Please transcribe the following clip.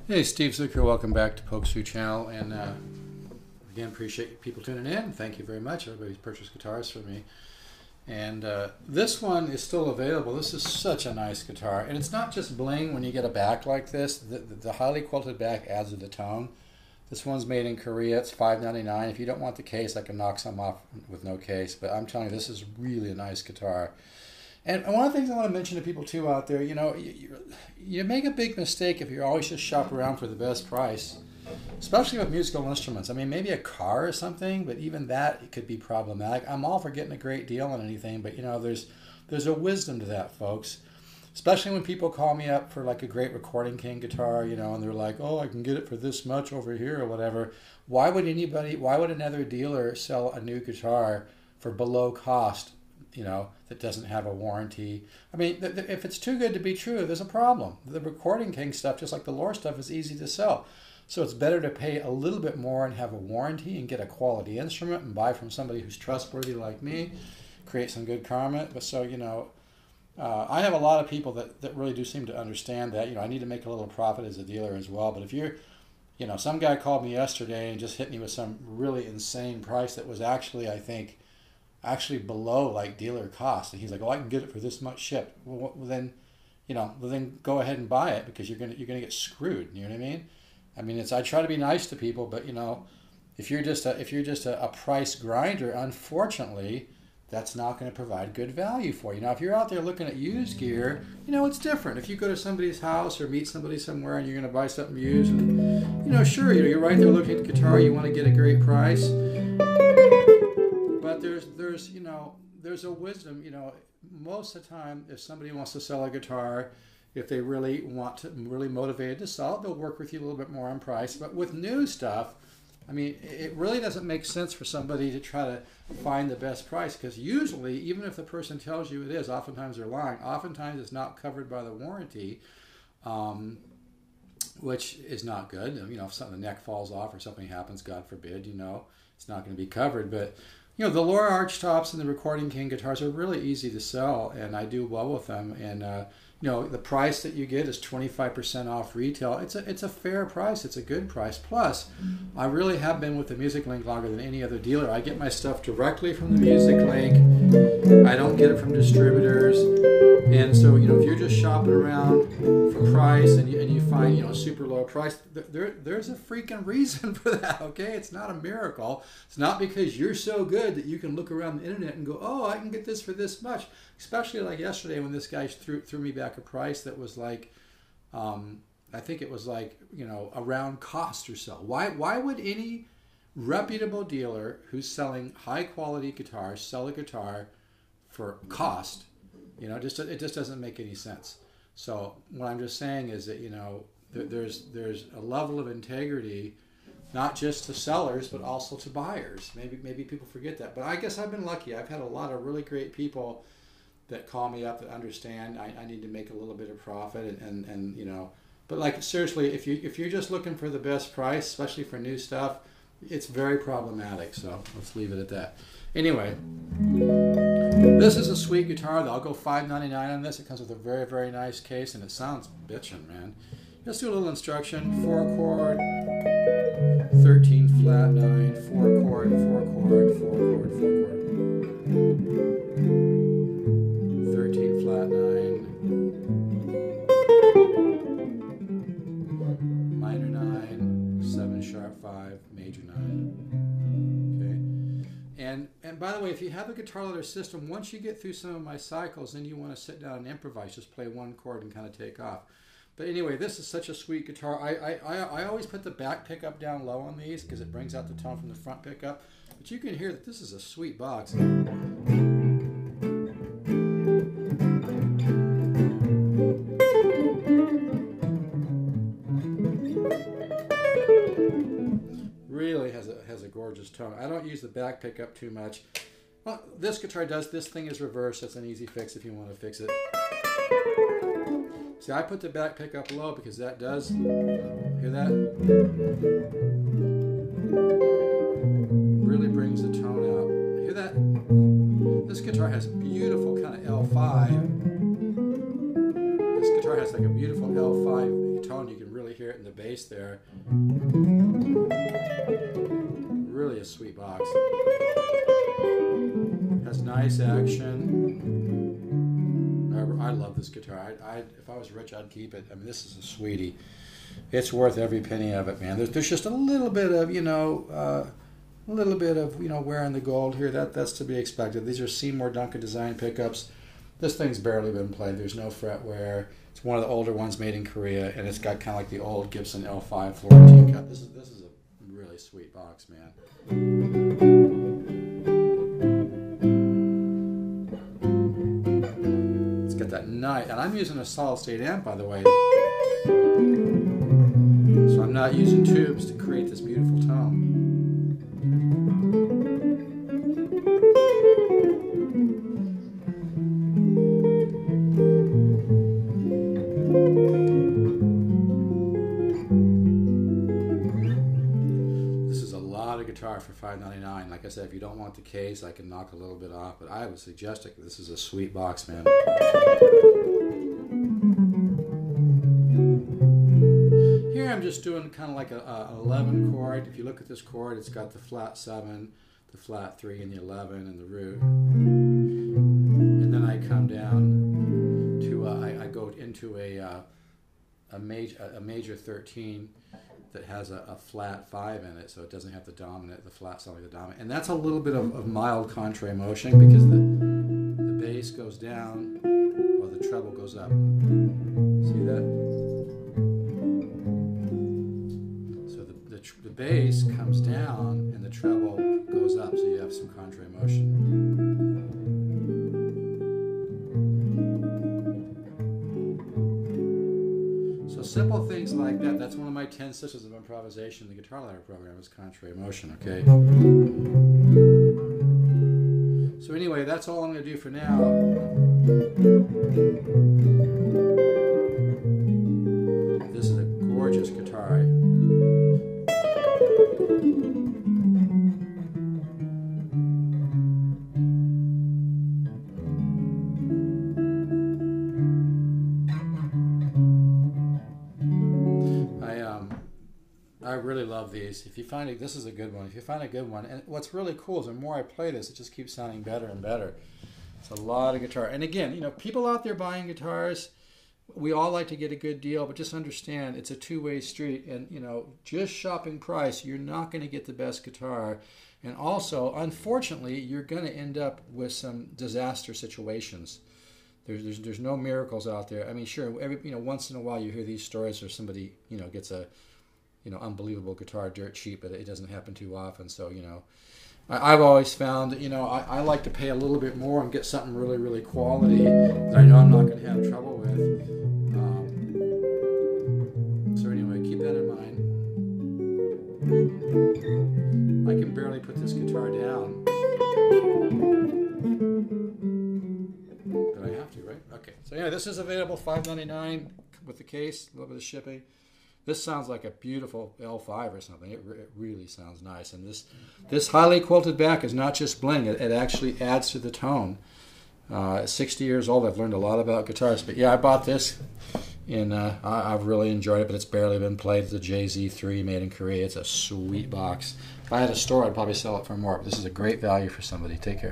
Hey, Steve Zucker, welcome back to Pokesue Channel, and again, appreciate people tuning in. Thank you very much, everybody who's purchased guitars from me. And this one is still available. This is such a nice guitar, and it's not just bling when you get a back like this. The highly quilted back adds to the tone. This one's made in Korea. It's $5.99. If you don't want the case, I can knock some off with no case, but I'm telling you, this is really a nice guitar. And one of the things I want to mention to people too out there, you know, you make a big mistake if you always just shop around for the best price, especially with musical instruments. I mean, maybe a car or something, but even that it could be problematic. I'm all for getting a great deal on anything, but you know, there's a wisdom to that, folks. Especially when people call me up for like a great Recording King guitar, you know, and they're like, oh, I can get it for this much over here or whatever. Why would another dealer sell a new guitar for below cost, you know, that doesn't have a warranty? I mean, if it's too good to be true, there's a problem. The Recording King stuff, just like the Loar stuff, is easy to sell. So it's better to pay a little bit more and have a warranty and get a quality instrument and buy from somebody who's trustworthy like me, create some good karma. But so, you know, I have a lot of people that really do seem to understand that, you know, I need to make a little profit as a dealer as well. But if you're, you know, some guy called me yesterday and just hit me with some really insane price that was actually, I think, actually below like dealer cost, and he's like, "Oh, I can get it for this much shipped." Well, then, you know, then go ahead and buy it, because you're gonna get screwed. You know what I mean? I mean, I try to be nice to people, but you know, if you're just a price grinder, unfortunately, that's not going to provide good value for you. Now, if you're out there looking at used gear, you know, it's different. If you go to somebody's house or meet somebody somewhere and you're going to buy something used, and you know, sure, you know, you're right there looking at the guitar, you want to get a great price. But there's you know, there's a wisdom. You know, most of the time, if somebody wants to sell a guitar, if they really really motivated to sell it, they'll work with you a little bit more on price. But with new stuff, I mean, it really doesn't make sense for somebody to try to find the best price, because usually, even if the person tells you it is, oftentimes they're lying. Oftentimes it's not covered by the warranty, which is not good. You know, if something, the neck falls off or something happens, God forbid, you know, it's not going to be covered. But you know, the Loar Archtops and the Recording King guitars are really easy to sell, and I do well with them. And you know, the price that you get is 25% off retail. It's a fair price. It's a good price. Plus, I really have been with the Music Link longer than any other dealer. I get my stuff directly from the Music Link. I don't get it from distributors. And so, you know, if you're just shopping around for price and you find, you know, a super low price, there's a freaking reason for that, okay? It's not a miracle. It's not because you're so good that you can look around the internet and go, oh, I can get this for this much. Especially like yesterday when this guy threw me back a price that was like, I think it was like, you know, around cost or so. Why would any reputable dealer who's selling high quality guitars sell a guitar for cost? You know, it just doesn't make any sense. So what I'm just saying is that, you know, there's a level of integrity, not just to sellers, but also to buyers. Maybe people forget that. But I guess I've been lucky. I've had a lot of really great people that call me up that understand I need to make a little bit of profit, and you know, but like seriously, if you're just looking for the best price, especially for new stuff, it's very problematic. So let's leave it at that. Anyway, this is a sweet guitar. I'll go $5.99 on this. It comes with a very, very nice case, and it sounds bitchin', man. Let's do a little instruction. 4-chord, 13 flat 9, 4-chord, 4-chord, 4-chord, 4-chord. 13 flat 9, minor 9, 7 sharp 5, major 9. Okay. And by the way, if you have a guitar letter system, once you get through some of my cycles, then you want to sit down and improvise. Just play one chord and kind of take off. But anyway, this is such a sweet guitar. I always put the back pickup down low on these because it brings out the tone from the front pickup. But you can hear that this is a sweet box. Really has a gorgeous tone. I don't use the back pickup too much. Well, this guitar does. This thing is reversed. That's an easy fix if you want to fix it. See, I put the back pickup low because that does, hear that? Really brings the tone out. Hear that? This guitar has beautiful kind of L5. This guitar has like a beautiful L5 tone. tone. You can really hear it in the bass there. Really a sweet box. Has nice action. I love this guitar. If I was rich, I'd keep it. I mean, this is a sweetie. It's worth every penny of it, man. There's just a little bit of, wear in the gold here. That's to be expected. These are Seymour Duncan design pickups. This thing's barely been played. There's no fretware. It's one of the older ones made in Korea, and it's got kind of like the old Gibson L5 Florentine cut. This is a really sweet box, man. It's got that nice, and I'm using a solid state amp, by the way. So I'm not using tubes to create this beautiful tone. This is a lot of guitar for $5.99. Like I said, if you don't want the case, I can knock a little bit off, but I would suggest it. This is a sweet box, man. Here I'm just doing kind of like an 11 chord. If you look at this chord, it's got the flat 7, the flat 3, and the 11, and the root. And then I come down to, I go into a major 13 that has a flat 5 in it, so it doesn't have the dominant, the flat sound like the dominant. And that's a little bit of mild contrary motion because the bass goes down while the treble goes up. See that? The bass comes down and the treble goes up, so you have some contrary motion. So simple things like that. That's one of my 10 systems of improvisation in the guitar ladder program is contrary motion, okay? So anyway, that's all I'm going to do for now. This is a gorgeous guitar. I really love these. If you find it, this is a good one. If you find a good one, and what's really cool is the more I play this, it just keeps sounding better and better. It's a lot of guitar. And again, people out there buying guitars, we all like to get a good deal, but just understand it's a two-way street. And, just shopping price, you're not going to get the best guitar. And also, unfortunately, you're going to end up with some disaster situations. There's no miracles out there. I mean, sure, once in a while you hear these stories where somebody, gets a unbelievable guitar dirt cheap, but it doesn't happen too often. So, I've always found that, I like to pay a little bit more and get something really, really quality that I know I'm not going to have trouble with. So anyway, keep that in mind. I can barely put this guitar down. But I have to, right? Okay. So anyway, this is available $5.99 with the case, a little bit of shipping. This sounds like a beautiful L5 or something. It really sounds nice. And this highly quilted back is not just bling. It actually adds to the tone. At 60 years old, I've learned a lot about guitars. But yeah, I bought this, and I've really enjoyed it, but it's barely been played. It's a JZ3 made in Korea. It's a sweet box. If I had a store, I'd probably sell it for more. But this is a great value for somebody. Take care.